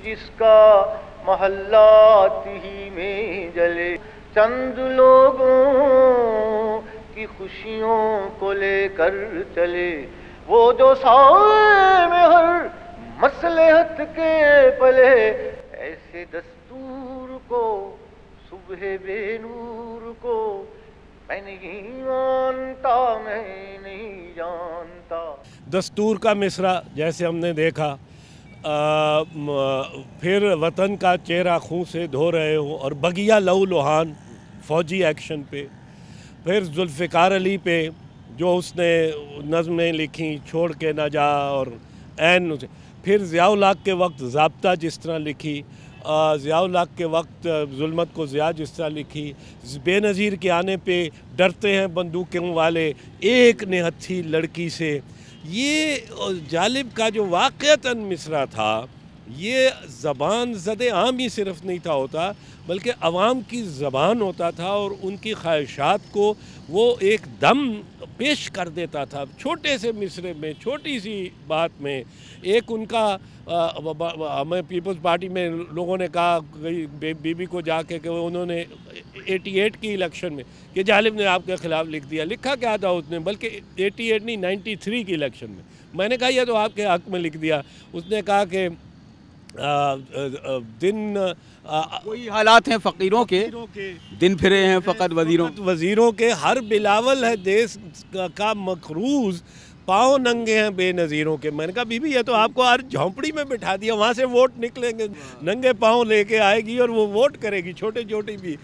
जिसका महल्लात ही में जले, चंद लोगों की खुशियों को लेकर चले, वो जो साए में हर मसलहत के पले, ऐसे दस्तूर को सुबह बेनूर को मैं नहीं मानता, मैं नहीं जानता। दस्तूर का मिसरा जैसे हमने देखा, फिर वतन का चेहरा खून से धो रहे हो और बगिया लहू लुहान फ़ौजी एक्शन पे, फिर जुल्फ़िकार अली पे जो उसने नज़में लिखी छोड़ के ना जा, और ऐन फिर ज़ियाउल हक़ के वक्त ज़ाब्ता जिस तरह लिखी, ज़ियाउल हक़ के वक्त जुल्मत को ज़िया जिस तरह लिखी, बेनज़ीर के आने पे डरते हैं बंदूकों वाले एक निहत्थी लड़की से। ये जालिब का जो वाक़अतन मिसरा था, ये ज़बान ज़द आम ही सिर्फ नहीं था होता, बल्कि अवाम की ज़बान होता था और उनकी ख्वाहिशात को वो एक दम पेश कर देता था छोटे से मिसरे में, छोटी सी बात में। एक उनका हमें पीपल्स पार्टी में लोगों ने कहा बीबी को जाके कि उन्होंने 88 की इलेक्शन में कि जालिब ने आपके ख़िलाफ़ लिख दिया। लिखा क्या था उसने, बल्कि 88 नहीं 93 की इलेक्शन में। मैंने कहा यह तो आपके हक़ में लिख दिया। उसने कहा कि दिन वही हालात हैं फ़कीरों के, दिन फिरे हैं फ़कत वज़ीरों के, हर बिलावल है देश का मखरूज़, पाँव नंगे हैं बेनज़ीरों के। मैंने कहा बीबी ये तो आपको हर झोंपड़ी में बिठा दिया, वहाँ से वोट निकलेंगे, नंगे पाँव लेके आएगी और वो वोट करेगी, छोटे छोटे भी।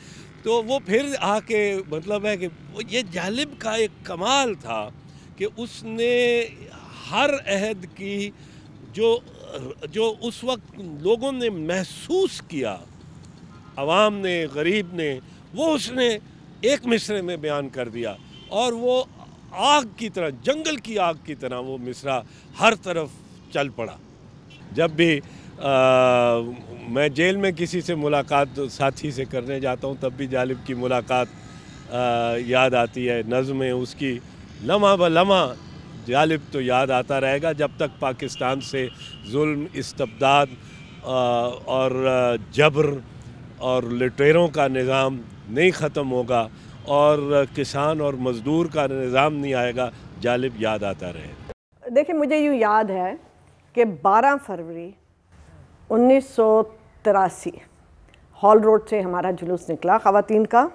तो वो फिर आके मतलब है कि ये जालिब का एक कमाल था कि उसने हर अहद की जो उस वक्त लोगों ने महसूस किया, अवाम ने, गरीब ने, वो उसने एक मिसरे में बयान कर दिया। और वो आग की तरह, जंगल की आग की तरह वो मिसरा हर तरफ चल पड़ा। जब भी मैं जेल में किसी से मुलाकात साथी से करने जाता हूँ, तब भी जालिब की मुलाकात याद आती है। नज़्में उसकी लम्हा ब लम्हा जालिब तो याद आता रहेगा जब तक पाकिस्तान से जुल्म, इस्तबदाद और जबर और लुटेरों का निज़ाम नहीं ख़त्म होगा और किसान और मज़दूर का निज़ाम नहीं आएगा, जालिब याद आता रहे। देखिए, मुझे यूँ याद है कि 12 फरवरी 1983 हॉल रोड से हमारा जुलूस निकला ख़वातीन का,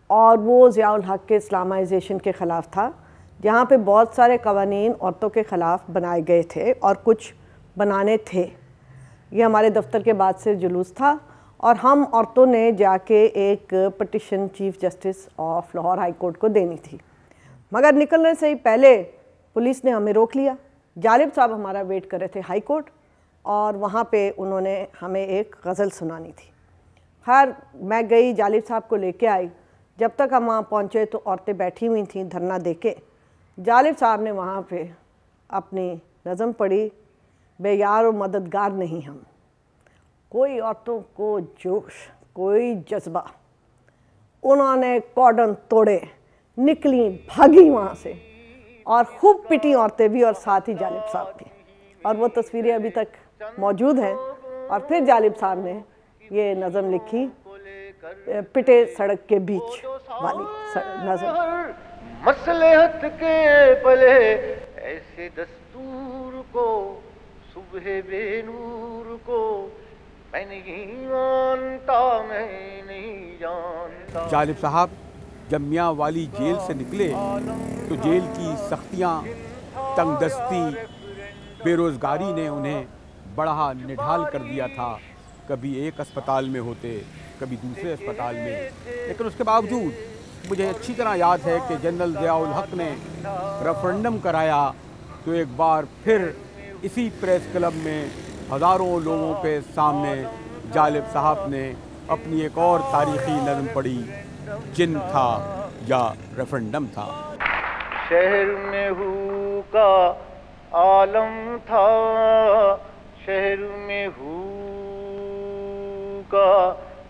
और वो ज़ियाउल हक़ के इस्लामाइजेशन के ख़िलाफ़ था, जहाँ पे बहुत सारे कवानीन औरतों के ख़िलाफ़ बनाए गए थे और कुछ बनाने थे। ये हमारे दफ्तर के बाद से जुलूस था और हम औरतों ने जाके एक petition chief justice of Lahore high court को देनी थी, मगर निकलने से ही पहले पुलिस ने हमें रोक लिया। जालिब साहब हमारा वेट कर रहे थे हाई कोर्ट, और वहाँ पे उन्होंने हमें एक गज़ल सुनानी थी। खैर मैं गई, जालिब साहब को लेके आई। जब तक हम वहाँ पहुँचे तो औरतें बैठी हुई थीं धरना देके। जालिब साहब ने वहाँ पे अपनी नज़म पढ़ी, बेयार और मददगार नहीं हम। कोई औरतों को जोश, कोई जज्बा, उन्होंने कॉर्डन तोड़े, निकली, भागी वहाँ से, और खूब पिटी औरतें भी और साथ ही जालिब साहब भी, और वो तस्वीरें अभी तक मौजूद हैं। और फिर जालिब साहब ने ये नज़म लिखी, पिटे सड़क के बीच वाली नज़म। मसलहत के पले, ऐसे दस्तूर को सुबह बेनूर को मैं नहीं मानता, मैं नहीं जानता। जालिब साहब जब मियाँ वाली जेल से निकले तो जेल की सख्तियाँ, तंगदस्ती, बेरोज़गारी ने उन्हें बड़ा निढाल कर दिया था। कभी एक अस्पताल में होते, कभी दूसरे अस्पताल में, लेकिन उसके बावजूद मुझे अच्छी तरह याद है कि जनरल ज़ियाउल हक़ ने रेफरेंडम कराया तो एक बार फिर इसी प्रेस क्लब में हज़ारों लोगों के सामने जालिब साहब ने अपनी एक और तारीख़ी नज़म पढ़ी, जिन था या रेफरेंडम था। शहर में हू का आलम था, शहर में हू का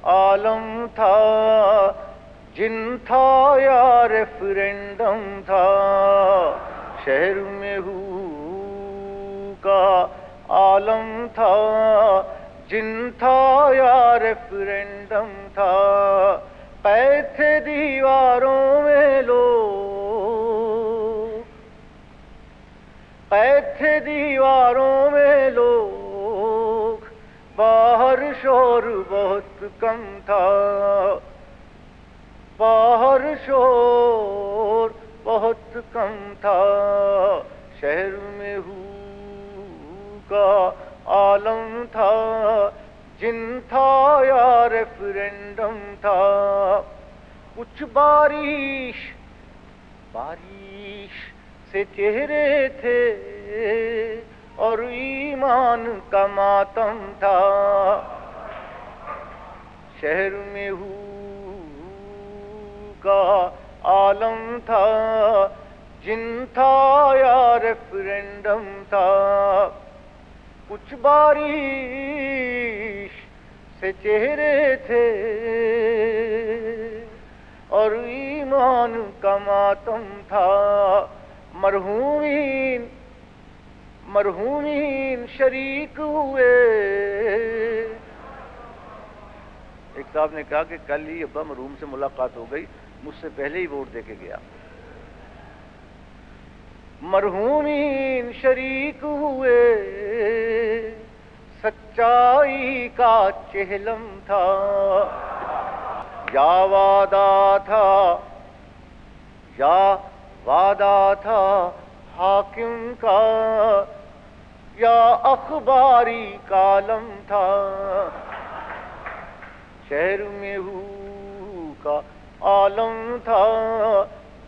आलम था, जिन था या रेफरेंडम था। शहर में हू का आलम था, जिन था या रेफरेंडम था, पै थे दीवारों में लोग, पै थे दीवारों में लोग, बाहर शोर बहुत कम था, बाहर शोर बहुत कम था, शहर में हूँ का आलम था, जिन था या रेफरेंडम था। कुछ बारिश बारिश से चेहरे थे और ईमान का मातम था, शहर में हूँ का आलम था, जिन था या रेफरेंडम था। कुछ बारिश से चेहरे थे और ईमान का मातम था, मरहूमीन मरहूमीन शरीक हुए। एक साहब ने कहा कि कल ही अब्बा मरहूम से मुलाकात हो गई, मुझसे पहले ही वोट देके गया। मरहूमीन शरीक हुए, सच्चाई का चेहलम था, या वादा था हाकिम का, या अखबारी कालम था, शहर में हूँ का आलम था,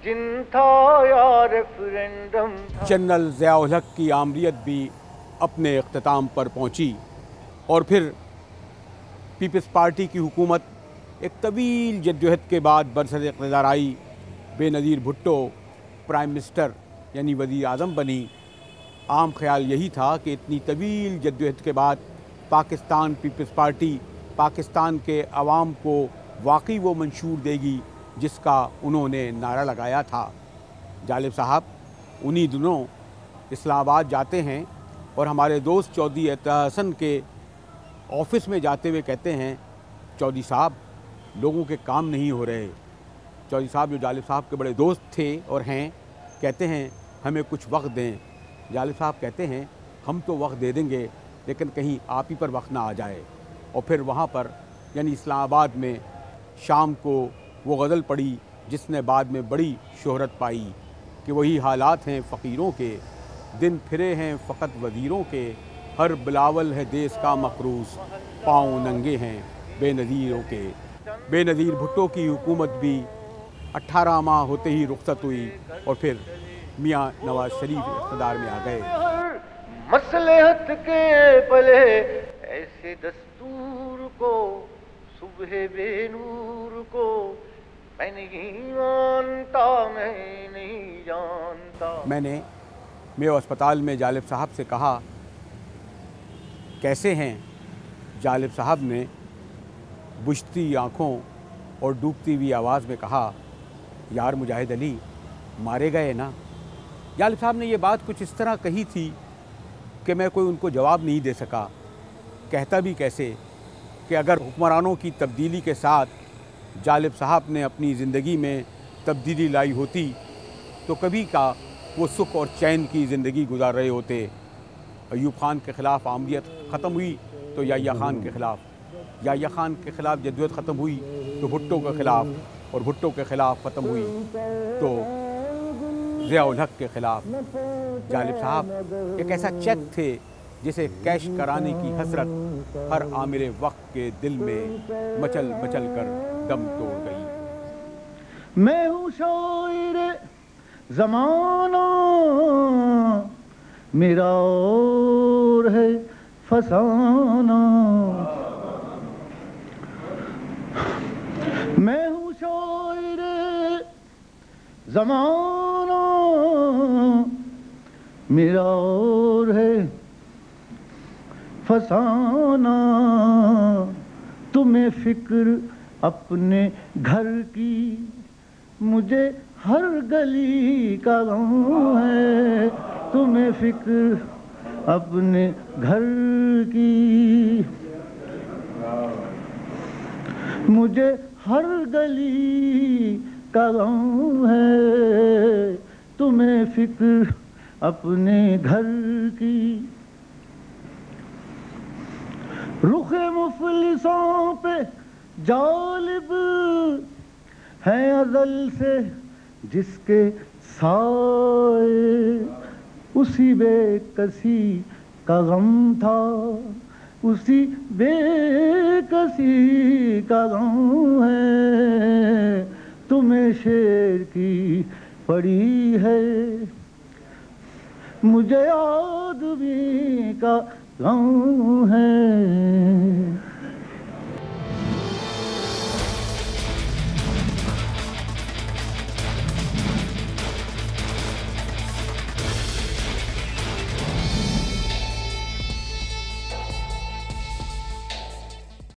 जिन था या रेफरेंडम था। जनरल ज़िया-उल हक की आमरीत भी अपने इख्तिताम पर पहुंची और फिर पीपल्स पार्टी की हुकूमत एक तवील जद्दोजहद के बाद बरसर इक़्तिदार आई। बेनज़ीर भुट्टो प्राइम मिनिस्टर यानी वज़ीर आज़म बनी। आम ख्याल यही था कि इतनी तवील जद्दोजहद के बाद पाकिस्तान पीपल्स पार्टी पाकिस्तान के अवाम को वाकई वो मंशूर देगी जिसका उन्होंने नारा लगाया था। जालिब साहब उन्हीं दिनों इस्लामाबाद जाते हैं और हमारे दोस्त चौधरी एहतियात हसन के ऑफ़िस में जाते हुए कहते हैं, चौधरी साहब लोगों के काम नहीं हो रहे। चौधरी साहब जो जालिब साहब के बड़े दोस्त थे और हैं, कहते हैं हमें कुछ वक्त दें। जालिब साहब कहते हैं हम तो वक्त दे देंगे, लेकिन कहीं आप ही पर वक्त ना आ जाए। और फिर वहाँ पर यानी इस्लामाबाद में शाम को वो गज़ल पड़ी जिसने बाद में बड़ी शोहरत पाई कि वही हालात हैं फ़कीरों के, दिन फिरे हैं फ़कत वज़ीरों के, हर बिलावल है देश का मकरूस, पाँव नंगे हैं बेनज़ीरों के। बेनज़ीर भुट्टो की हुकूमत भी 18 माह होते ही रुखसत हुई और फिर मियाँ नवाज शरीफ इक़्तिदार में आ गए। मसलहत के पले ऐसे दस्तूर को, सुबह बेनूर को मैं नहीं मानता, मैं नहीं जानता। मैंने मेरे अस्पताल में जालिब साहब से कहा कैसे हैं। जालिब साहब ने बुझती आँखों और डूबती हुई आवाज़ में कहा, यार मुजाहिद अली मारे गए ना। जालिब साहब ने ये बात कुछ इस तरह कही थी कि मैं कोई उनको जवाब नहीं दे सका। कहता भी कैसे कि अगर हुक्मरानों की तब्दीली के साथ जालिब साहब ने अपनी ज़िंदगी में तब्दीली लाई होती तो कभी का वो सुख और चैन की ज़िंदगी गुजार रहे होते। अयूब खान के ख़िलाफ़ आमरीत ख़त्म हुई तो याह्या खान के ख़िलाफ़, याह्या खान के ख़िलाफ़ जद्दोजहद ख़त्म हुई तो भुट्टो के ख़िलाफ़, और भुट्टो के ख़िलाफ़ ख़त्म हुई तो ज़िया-उल हक के ख़िलाफ़। जालिब साहब एक ऐसा चेक थे जिसे कैश कराने की हसरत हर आमिर वक्त के दिल में मचल मचल कर दम तोड़ गई। मैं हूँ शायर ज़माना, मेरा और है फसाना। मैं हूँ शायर ज़माना, मेरा और है फसाना। तुम्हें फिक्र अपने घर की, मुझे हर गली का गम है। तुम्हें फिक्र अपने घर की, मुझे हर गली का गम है, तुम्हें फिक्र अपने घर की। रुखे मुफलिसों पे जालिब है अज़ल से जिसके साए, उसी बेकसी का गम था, उसी बेकसी का गम है, तुम्हें शेर की पड़ी है, मुझे आदमी का गम है।